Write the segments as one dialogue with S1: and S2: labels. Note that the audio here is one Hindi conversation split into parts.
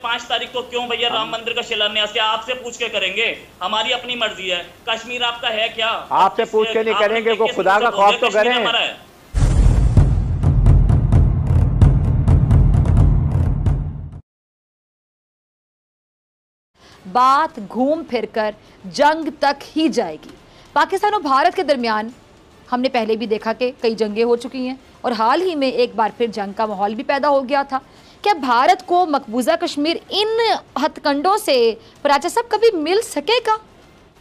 S1: 5 तारीख को क्यों भैया राम मंदिर का शिलान्यास क्या आपसे पूछ के करेंगे? हमारी अपनी मर्जी है। कश्मीर आपका है क्या?
S2: आपसे पूछ के नहीं करेंगे, को खुदा का खौफ तो करें।
S3: बात घूम फिरकर जंग तक ही जाएगी। पाकिस्तान और भारत के दरमियान हमने पहले भी देखा कि कई जंगें हो चुकी हैं और हाल ही में एक बार फिर जंग का माहौल भी पैदा हो गया था। क्या भारत को मकबूजा कश्मीर इन हथकंडों से प्राचा साहब कभी मिल सकेगा?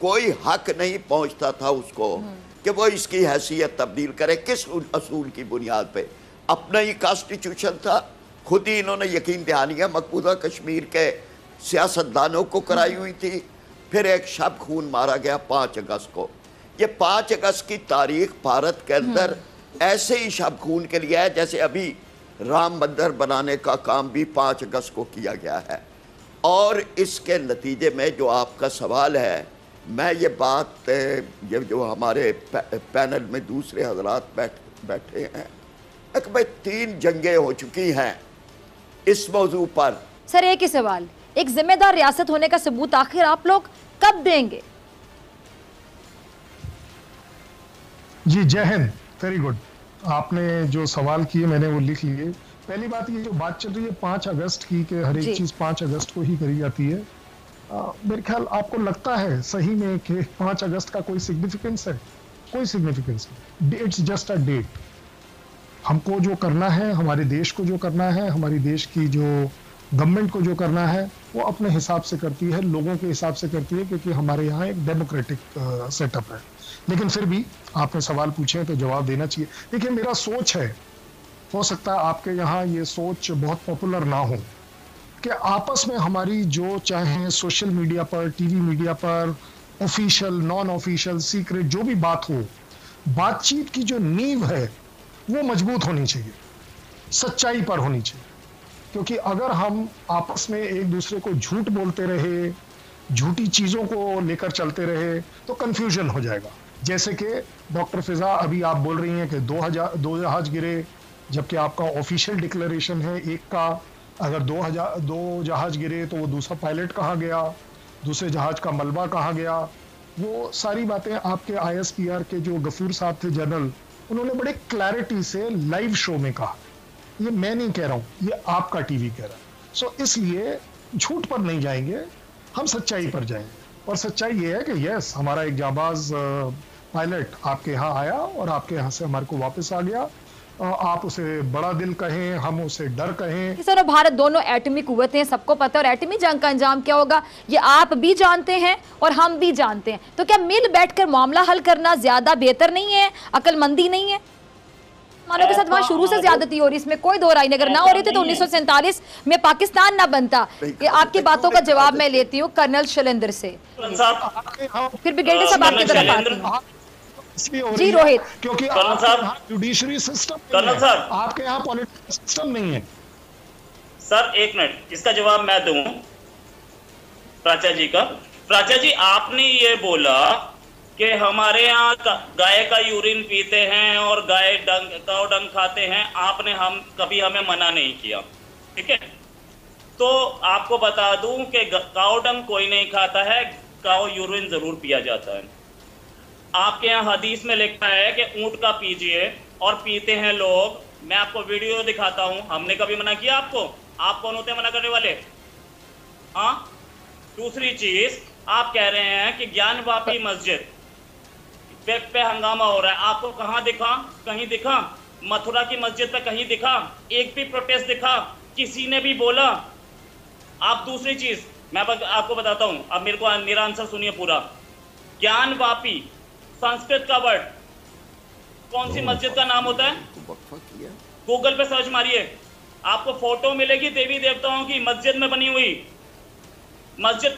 S4: कोई हक नहीं पहुंचता था उसको कि वो इसकी हैसियत तब्दील करे। किस असूल की बुनियाद पे? अपना ही कॉन्स्टिट्यूशन था, खुद ही इन्होंने यकीन दहानियां मकबूजा कश्मीर के सियासतदानों को कराई हुई थी। फिर एक शब खून मारा गया 5 अगस्त को। ये 5 अगस्त की तारीख भारत के अंदर ऐसे ही शब खून के लिए है जैसे अभी राम मंदिर बनाने का काम भी 5 अगस्त को किया गया है। और इसके नतीजे में जो आपका सवाल है, मैं ये बात ये जो हमारे पैनल में दूसरे हजरात बैठे हैं, एक भाई 3 जंगें हो चुकी हैं इस मौजू पर।
S3: सर एक ही सवाल, एक जिम्मेदार रियासत होने का सबूत आखिर आप लोग कब देंगे?
S5: जी जय हिंद, वेरी गुड। आपने जो सवाल किए मैंने वो लिख लिए। पहली बात ये जो बात चल रही है 5 अगस्त की कि हर एक चीज 5 अगस्त को ही करी जाती है, मेरे ख्याल आपको लगता है सही में कि 5 अगस्त का कोई सिग्निफिकेंस है? कोई सिग्निफिकेंस नहीं। It's just a date. हमको जो करना है, हमारे देश को जो करना है, हमारी देश की जो गवर्नमेंट को जो करना है वो अपने हिसाब से करती है, लोगों के हिसाब से करती है, क्योंकि हमारे यहाँ एक डेमोक्रेटिक सेटअप है। लेकिन फिर भी आपने सवाल पूछे तो जवाब देना चाहिए। देखिए मेरा सोच है, हो सकता है आपके यहाँ ये सोच बहुत पॉपुलर ना हो, कि आपस में हमारी जो चाहे सोशल मीडिया पर, टीवी मीडिया पर, ऑफिशियल, नॉन ऑफिशियल, सीक्रेट जो भी बात हो, बातचीत की जो नींव है वो मजबूत होनी चाहिए, सच्चाई पर होनी चाहिए। क्योंकि अगर हम आपस में एक दूसरे को झूठ बोलते रहे, झूठी चीजों को लेकर चलते रहे तो कंफ्यूजन हो जाएगा। जैसे कि डॉक्टर फिजा अभी आप बोल रही हैं कि 2 जहाज गिरे, जबकि आपका ऑफिशियल डिक्लेरेशन है एक का। अगर 2 जहाज गिरे तो वो दूसरा पायलट कहाँ गया, दूसरे जहाज का मलबा कहाँ गया, वो सारी बातें आपके ISPR के जो गफूर साहब थे जनरल, उन्होंने बड़े क्लैरिटी से लाइव शो में कहा। ये मैं नहीं कह रहा हूं, ये आपका टीवी कह रहा है। सो इसलिए झूठ पर नहीं जाएंगे, हम सच्चाई पर जाएंगे। और सच्चाई ये है कि यस, हमारा एक जाबाज पायलट आपके यहाँ आया और आपके यहाँ से हमारे को वापस आ गया। आप उसे बड़ा दिल कहें, हम उसे डर कहें।
S3: सर भारत दोनों एटमी कुव्वतें हैं, सबको पता है, और एटमी जंग का अंजाम क्या होगा ये आप भी जानते हैं और हम भी जानते हैं। तो क्या मिल बैठकर मामला हल करना ज्यादा बेहतर नहीं है, अक्लमंदी नहीं है? मानो के साथ वहां शुरू से ज्यादती हो रही, इसमें कोई दो राय नहीं। अगर ना हो रही थी तो 1947 में पाकिस्तान ना बनता। ये आपकी बातों का जवाब मैं लेती हूँ कर्नल शैलेंद्र से, फिर ब्रिगेडियर साहब आपकी तरफ आते हैं। जी रोहित,
S5: क्योंकि जुडिशरी सिस्टम, आपके यहाँ पॉलिटिकल सिस्टम नहीं है।
S1: सर एक मिनट, इसका जवाब मैं दूं प्राचा जी का। प्राचा जी आपने ये बोला कि हमारे यहाँ गाय का यूरिन पीते हैं और गाय काऊ डंग खाते हैं, आपने कभी हमें मना नहीं किया, ठीक है? तो आपको बता दूं कि काऊ डंग कोई नहीं खाता है, काऊ यूरिन जरूर पिया जाता है। आपके यहाँ हदीस में लिखा है कि ऊंट का पीजिए और पीते हैं लोग। मैं आपको वीडियो दिखाता हूं, हमने कभी मना किया आपको? आप कौन होते हैं मना करने वाले? हाँ। दूसरी चीज, आप कह रहे हैं कि ज्ञानवापी मस्जिद पे हंगामा हो रहा है, आपको कहाँ दिखा? कहीं दिखा? मथुरा की मस्जिद पे कहीं दिखा? एक भी प्रोटेस्ट दिखा? किसी ने भी बोला? आप दूसरी चीज मैं आपको बताता हूं, अब मेरे को मेरा आंसर सुनिए पूरा। ज्ञानवापी संस्कृत का वर्ड, कौन सी मस्जिद का नाम होता है? गूगल पे सर्च मारिए, आपको फोटो मिलेगी देवी देवताओं की मस्जिद में बनी हुई। मंदिर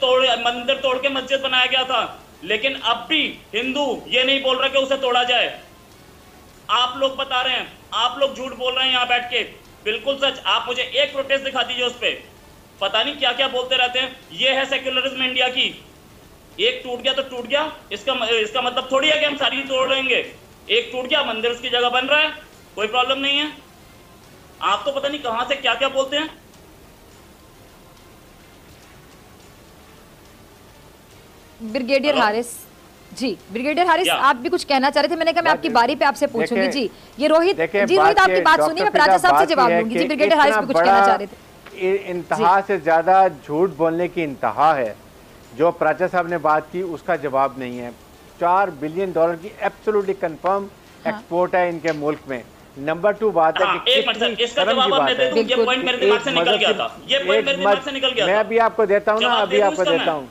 S1: तोड़ के मस्जिद बनाया गया था, लेकिन अब भी हिंदू ये नहीं बोल रहे कि उसे तोड़ा जाए। आप लोग बता रहे हैं, आप लोग झूठ बोल रहे हैं यहाँ बैठ के, बिल्कुल सच। आप मुझे एक प्रोटेस्ट दिखा दीजिए उस पर, पता नहीं क्या क्या बोलते रहते हैं। ये है सेक्युलरिज्म इंडिया की। एक टूट गया तो टूट गया, इसका मतलब थोड़ी है कि हम सारी तोड़ देंगे। एक टूट गया, मंदिर उसकी जगह बन रहा है, कोई प्रॉब्लम नहीं है। आप तो पता नहीं कहां से क्या क्या बोलते हैं।
S3: ब्रिगेडियर हारिस जी, ब्रिगेडियर हारिस आप भी कुछ कहना चाह रहे थे, मैंने कहा मैं आपकी बारी पे आपसे पूछूंगी जी। ये रोहित जी, रोहित आपकी बात सुनिए, मैं प्राचा साहब से जवाब दूंगी जी। ब्रिगेडियर हारिस भी कुछ कहना चाह रहे थे।
S2: इंतहा से ज्यादा झूठ बोलने की इंतहा है। जो प्राचा साहब ने बात की उसका जवाब नहीं है। $4 बिलियन की एब्सोल्युटली कंफर्म एक्सपोर्ट है इनके मुल्क में। नंबर 2 बात है कि
S1: इसका जवाब मैं दे दूं, ये पॉइंट मेरे दिमाग से निकल गया था, ये पॉइंट मेरे दिमाग से निकल गया था।
S2: मैं अभी आपको देता हूं ना, अभी आपको देता हूं,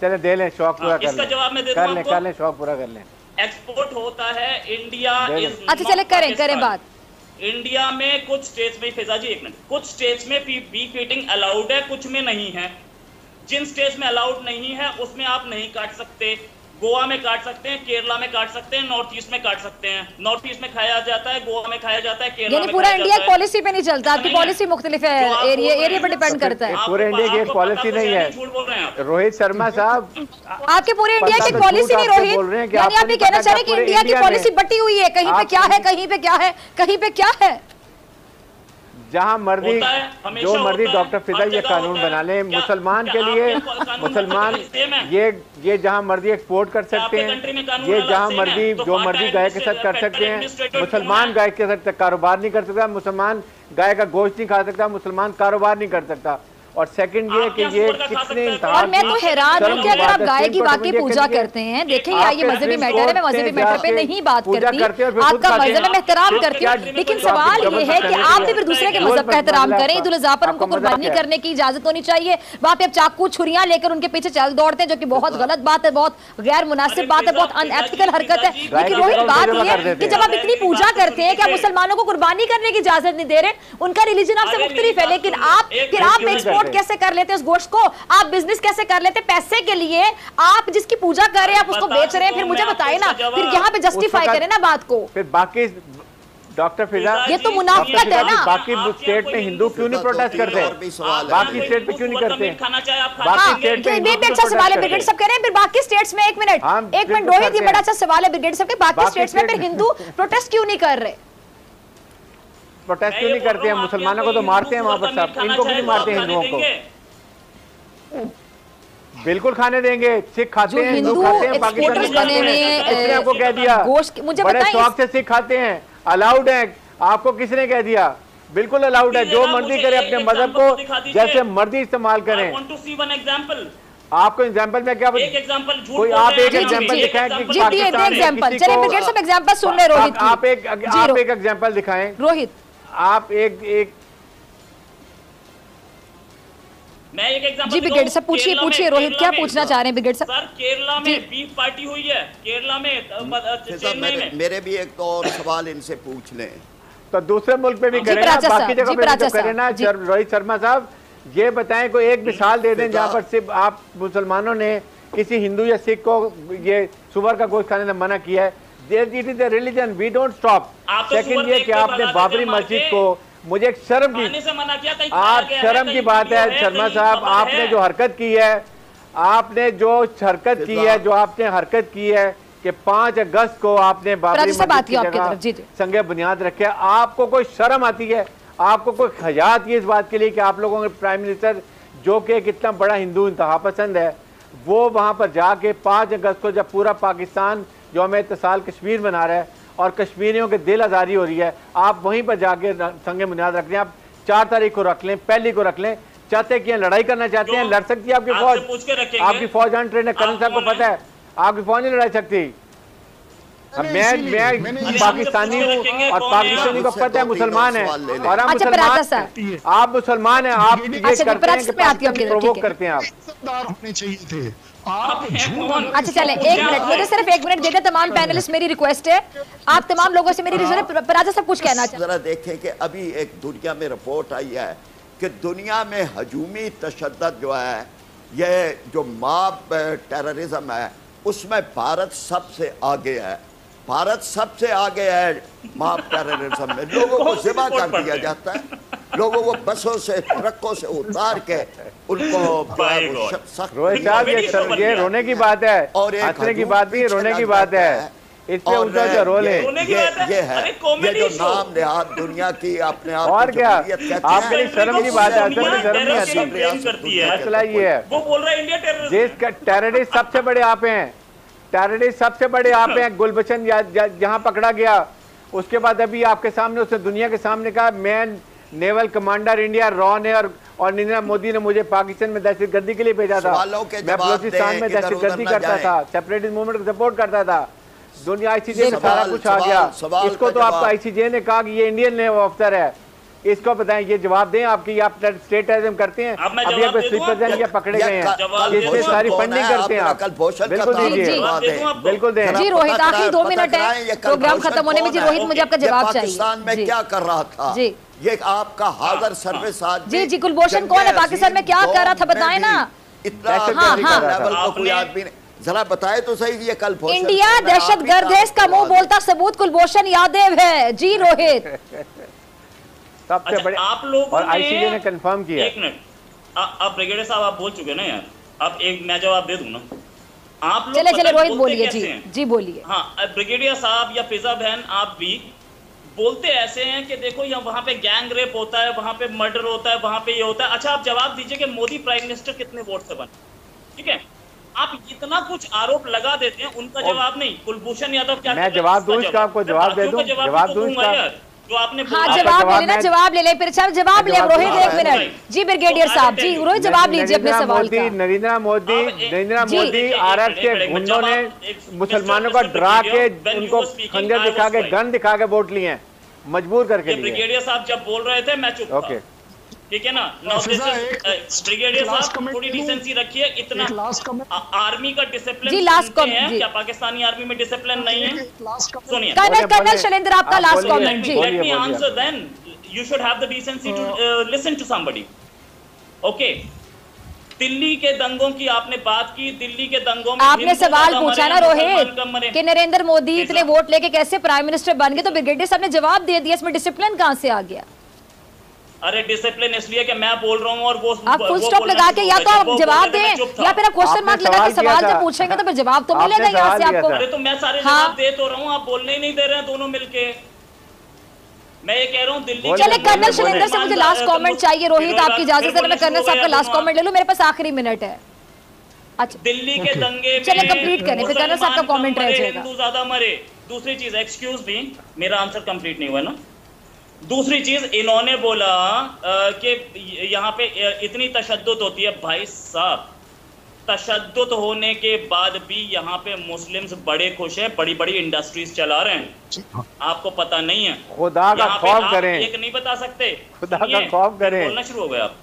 S2: चले दे लें, शौक पूरा कर लें,
S1: जवाब मैं दे दूं आपको,
S2: कर लें, शौक पूरा कर लें।
S1: एक्सपोर्ट होता है इंडिया इज,
S3: अच्छा चले करें बात।
S1: इंडिया में कुछ स्टेट्स में, फैजा जी एक मिनट, कुछ स्टेट्स में बीफ ईटिंग अलाउड है, कुछ में नहीं है। जिन स्टेट्स में अलाउड नहीं है उसमें आप नहीं काट सकते। गोवा में काट सकते हैं, केरला में काट सकते हैं, नॉर्थ ईस्ट में काट सकते हैं। नॉर्थ ईस्ट में खाया जाता है, गोवा में खाया जाता है, केरला में
S3: पूरा इंडिया पॉलिसी पे नहीं चलता, आपकी पॉलिसी मुख्तलिफ है, एरिया पे डिपेंड करता है।
S2: पूरे इंडिया की एक पॉलिसी नहीं है रोहित शर्मा साहब,
S3: आपके पूरे इंडिया की पॉलिसी नहीं रोहित, यानी आप ये कहना चाह रहे हैं कि इंडिया की पॉलिसी बटी हुई है, कहीं पे क्या है, कहीं पे क्या है, कहीं पे क्या है।
S2: जहां मर्जी जो मर्जी डॉक्टर फिजा ये कानून बना ले मुसलमान के लिए, मुसलमान ये जहां मर्जी एक्सपोर्ट कर सकते हैं, ये जहां मर्जी जो मर्जी गाय के साथ कर सकते हैं। मुसलमान गाय के साथ कारोबार नहीं कर सकता, मुसलमान गाय का गोश्त नहीं खा सकता, मुसलमान कारोबार नहीं कर सकता। और सेकंड ये कि ये कितने,
S3: और मैं तो हैरान हूँ कि अगर आप गाय की वाकई पूजा करते हैं, देखिए ये मजहबी मैटर है, मैं मजहबी मैटर पे नहीं बात करती, आपका मजहब में एहतराम करती हूँ, लेकिन सवाल ये है कि आप भी फिर दूसरे के मजहब का एहतराम करें। ईद उल अज़हा पर उनको कुर्बानी करने की इजाजत होनी चाहिए, वहाँ पे आप चाकू छुरियां लेकर उनके पीछे चल दौड़ते हैं, जो कि बहुत गलत बात है, बहुत गैर मुनासिब बात है, बहुत अनएथिकल हरकत है। लेकिन रोहित बात ये है कि जब आप इतनी पूजा करते हैं कि आप मुसलमानों को कुर्बानी करने की इजाजत नहीं दे रहे, उनका रिलीजन आपसे मुख्तलिफ है, लेकिन आप एक्सपोर्ट कैसे कर लेते हैं उस गोश्त को, आप बिजनेस कैसे कर लेते पैसे के लिए, आप जिसकी पूजा कर रहे हैं आप उसको बेच रहे हैं, फिर मुझे बताइए ना, फिर यहाँ पे जस्टिफाई करें ना बात को।
S2: फिर बाकी डॉक्टर फिजा,
S3: ये तो मुनाफिकत है ना।
S2: बाकी स्टेट में हिंदू क्यों नहीं प्रोटेस्ट करते, बाकी स्टेट पे क्यों नहीं करते? बाकी स्टेट में
S3: ये भी अच्छा सवाल है, ब्रिगेड सब कह रहे हैं, फिर बाकी स्टेट्स में एक मिनट रोहित, ये बड़ा अच्छा सवाल है ब्रिगेड सब के, बाकी स्टेट्स में फिर हिंदू प्रोटेस्ट क्यों नहीं कर रहे?
S2: प्रोटेस्ट क्यों नहीं करते हैं? मुसलमानों को तो मारते हैं वहां पर साहब, इनको भी नहीं मारते हिंदुओं को। बिल्कुल खाने देंगे, सिख खाते हैं, हिंदू खाते हैं, पाकिस्तानी खाते हैं, किसने आपको कह दिया?
S3: मुझे
S2: बड़े शौक से सिख खाते हैं, अलाउड है, आपको किसने कह दिया? बिल्कुल अलाउड है, जो मर्जी करे अपने मजहब को जैसे मर्जी इस्तेमाल करें। आपको एग्जांपल में क्या कोई आप एक एग्जांपल दिखाएं कि
S3: एग्जांपल सुन रहे रोहित,
S2: आप एक एग्जांपल दिखाएं
S3: रोहित,
S2: आप एक
S1: मैं एक एग्जांपल
S3: जी ब्रिगेड साहब पूछिए रोहित, क्या पूछना चाह रहे हैं ब्रिगेड साहब?
S1: सर केरला में बीफ पार्टी हुई है, केरला में
S4: मेरे भी एक तो और सवाल इनसे पूछ लें,
S2: तो दूसरे मुल्क पे भी करें ना, बाकी जगह पे भी करें ना। रोहित शर्मा साहब ये बताएं, कोई एक मिसाल दे दें जहाँ पर सिर्फ आप मुसलमानों ने किसी हिंदू या सिख को ये सुअर का गोश्त खाने से मना किया है। It is the religion, we don't stop. Second ये कि आपने बाबरी मस्जिद को, मुझे एक शर्म की, आप शर्म की बात है शर्मा साहब, आपने जो हरकत की है, जो आपने हरकत की है कि 5 अगस्त को आपने बाबरी मस्जिद की जगह संगे बुनियाद रखे, आपको कोई शर्म आती है? आपको कोई हया आती है इस बात के लिए कि आप लोगों के प्राइम मिनिस्टर जो कि कितना बड़ा हिंदू इंतहा पसंद है, वो वहां पर जाके 5 अगस्त को जब पूरा पाकिस्तान जो हमें इत्तेसाल कश्मीर बना रहा है और कश्मीरियों के दिल आज़ारी हो रही है, आप वहीं पर जाके संगे बुनियाद रख लें। आप 4 तारीख को रख लें, पहली को रख लें। चाहते कि लड़ाई करना चाहते हैं, लड़ सकती है आपकी फौज, आपकी फौज अनट्रेंड है, कर्नल साहब को पता है, आपकी फौज नहीं लड़ सकती। मैं पाकिस्तानी हूँ और पाकिस्तानी को पता है मुसलमान है, और हम मुसलमान, आप मुसलमान हैं, आप ये करते हैं, प्रोवोक करते हैं, आप
S5: होने चाहिए थे।
S3: अच्छा चले एक मिनट, मुझे सिर्फ 1 मिनट दे दे, तमाम पैनलिस्ट, मेरी रिक्वेस्ट है, आप तमाम लोगों से मेरी राजा सब कुछ कहना चाहिए।
S4: जरा देखें कि अभी एक दुनिया में रिपोर्ट आई है कि दुनिया में हजूमी तशद्दुद जो है, ये जो मॉब टेररिज्म है, उसमें भारत सबसे आगे है। भारत सबसे आगे है मॉब टेररिज्म में। लोगों को ज़िबा कर दिया जाता है, लोगों को बसों से ट्रकों से उतार के उनको
S2: रोहित साहब ये रोने की बात है, और हंसने की बात नहीं, रोने की बात है। इस पे उसका जो रोल है
S4: ये है, ये जो नाम नेहाद दुनिया की अपने आप
S2: और क्या आपके लिए शर्म की बात है, शर्म नहीं आती। मसला ये है,
S1: वो बोल रहा है इंडिया टेररिस्ट,
S2: जिसका टेररिस्ट सबसे बड़े आप हैं, टेररिस्ट सबसे बड़े आप हैं। गुलबचन जहां पकड़ा गया, उसके बाद अभी आपके सामने उसने दुनिया के सामने कहा मैं नेवल कमांडर इंडिया रॉ ने और नरेंद्र मोदी ने मुझे पाकिस्तान में दहशतगर्दी के लिए भेजा था। मैं बलोचिस्तान में दहशतगर्दी करता था, सेपरेटिस्ट मूवमेंट को सपोर्ट करता था। दुनिया आईसीजे में सारा कुछ आ गया। इसको तो आपको आईसीजे ने कहा कि ये इंडियन नेवी ऑफिसर है, इसको बताएं, ये जवाब दें। आपकी आप स्टेट टेररिज्म करते हैं, अभी आप स्लीपर जैन ये पकड़े गए हैं, इसमें सारी फंडिंग करते हैं आप। बिल्कुल दीजिए, बिल्कुल दें
S3: जी। रोहित आखिरी 2 मिनट है प्रोग्राम खत्म होने में। जी रोहित, मुझे आपका जवाब चाहिए।
S4: पाकिस्तान में क्या कर रहा था
S3: जी,
S4: ये आपका हादर सर्विस
S3: जी जी। कुलभूषण कौन है, पाकिस्तान में क्या कर रहा था, बताएं ना।
S4: इतना लेवल का कोई आदमी नहीं, जरा बताए तो सही। ये कल
S3: इंडिया दहशतगर्द है, इसका मुंह बोलता सबूत कुलभूषण यादव है। जी रोहित,
S2: सबसे बड़े
S1: आप लोग
S2: और आईसीजे ने कंफर्म किया।
S1: एक मिनट, आप ब्रिगेडियर साहब आप बोल चुके ना यार, अब एक मैं जवाब दे दूं ना। आप लोग
S3: चले रोहित बोलिए। जी बोलिए।
S1: हाँ, ब्रिगेडियर साहब या फिजा बहन, आप भी बोलते ऐसे हैं कि देखो यहाँ वहां पे गैंग रेप होता है, वहां पे मर्डर होता है, वहां पे ये होता है। अच्छा, आप जवाब दीजिए कि मोदी प्राइम मिनिस्टर कितने वोट से बने, ठीक है? आप इतना कुछ आरोप लगा देते हैं, उनका जवाब नहीं। कुलभूषण यादव क्या,
S2: मैं जवाब दूं इसका, आपको जवाब दे दूं, जवाब दूं इसका
S1: जो आपने।
S3: हाँ, जवाब ले लेना, जवाब ले ले फिर। जवाब ले रोहित, 1 मिनट। जी ब्रिगेडियर साहब, जी रोहित जवाब लीजिए अपने सवाल का।
S2: नरेंद्र मोदी आरएस के गुंडों ने मुसलमानों को डरा के, उनको खंजर दिखा के, गन दिखा के वोट लिए हैं, मजबूर करके।
S1: ब्रिगेडियर साहब जब बोल रहे थे मैं चुप था, ठीक है ना। ब्रिगेडियर साहब थोड़ी डिसेंसी रखिए। इतना आर्मी का डिसिप्लिन है क्या? पाकिस्तानी आर्मी में डिसिप्लिन नहीं है? सुनिए
S3: कर्नल शैलेंद्र, आपका लास्ट कमेंट। जी,
S1: let me answer, then you should have the decency to listen to somebody. Okay, Delhi के दंगों की आपने बात की। दिल्ली के दंगों में
S3: आपने सवाल पूछा ना रोहित कि नरेंद्र मोदी इतने वोट लेके कैसे प्राइम मिनिस्टर बन गए, तो ब्रिगेडियर साहब ने जवाब दे दिया। इसमें डिसिप्लिन कहां से आ गया?
S1: अरे डिसिप्लिन इसलिए कि मैं बोल रहा हूं और वो
S3: आप फुल स्टॉप लगा के या तो आप जवाब दें या फिर आप क्वेश्चन मार्क लगा के सवाल जब पूछेंगे तो फिर जवाब तो मिलेगा यहाँ से आपको।
S1: अरे तो मैं सारे जवाब दे तो रहा हूँ, आप बोलने ही नहीं दे रहे हैं दोनों मिलके। मैं ये कह रहा हूँ दिल्ली।
S3: चले कर्नल शैलेंद्र से मुझे लास्ट कमेंट चाहिए। रोहित आपकी इजाजत से मैं कर्नल साहब का लास्ट कमेंट ले लूं, मेरे पास आखिरी मिनट है। अच्छा,
S1: दिल्ली के दंगे में
S3: चले कंप्लीट करें, फिर कर्नल साहब का कमेंट रह जाएगा।
S1: हिंदू ज्यादा मरे। दूसरी चीज, एक्सक्यूज मी, मेरा आंसर कंप्लीट नहीं हुआ ना। दूसरी चीज, इन्होंने बोला कि यहाँ पे इतनी तशद्दुद होती है। भाई साहब, तशद्दुद होने के बाद भी यहाँ पे मुस्लिम्स बड़े खुश हैं, बड़ी बड़ी इंडस्ट्रीज चला रहे हैं। आपको पता नहीं है?
S2: खुदा का खौफ करें।
S1: एक नहीं बता सकते,
S2: खुदा का खौफ करें।
S1: बोलना शुरू हो गए आप।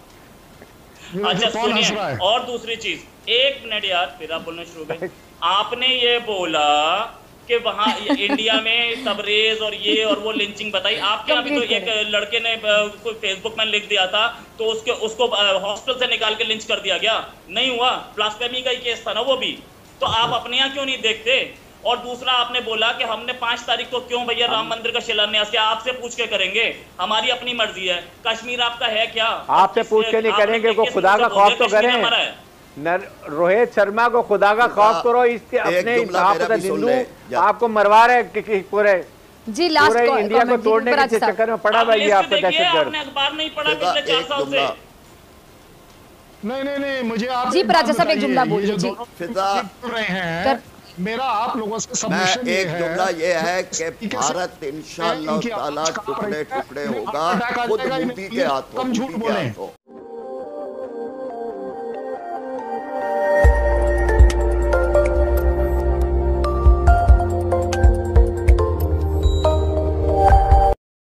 S1: अच्छा सुनिए, और दूसरी चीज, 1 मिनट यार, फिर आप बोलना शुरू हो गए। आपने ये बोला कि वहाँ इंडिया में तबरेज और ये और वो लिंचिंग बताई। आपके यहाँ भी तो एक लड़के ने कोई फेसबुक में लिख दिया था, तो उसको हॉस्पिटल से निकाल के लिंच कर दिया गया। नहीं हुआ, ब्लास्फेमी का ही केस था ना वो भी। तो आप अपने यहाँ क्यों नहीं देखते? और दूसरा, आपने बोला कि हमने 5 तारीख को क्यों भैया राम मंदिर का शिलान्यास किया, आपसे पूछ के करेंगे, हमारी अपनी मर्जी है। कश्मीर आपका है क्या?
S2: आपसे पूछ के नहीं करेंगे, को खुदा का खौफ तो करें। रोहित शर्मा को खुदा का खौफ करो। इसके अपने हिंदू आपको मरवा रहे पूरे
S3: जी। लास्ट
S2: पूरे इंडिया को तोड़ने के चक्कर में पड़ा भाई आपको दहशतगर्द।
S1: आपने अखबार नहीं पढ़ा पिछले 4 साल से?
S5: नहीं, मुझे आप
S3: जी प्राचा साहब एक जुमला बोलिए जी।
S5: रहे हैं मेरा आप लोगों से सबमिशन
S4: एक जुमला ये है कि भारत इंशाअल्लाह ताला टुकड़े टुकड़े होगा खुद मोदी के हाथों।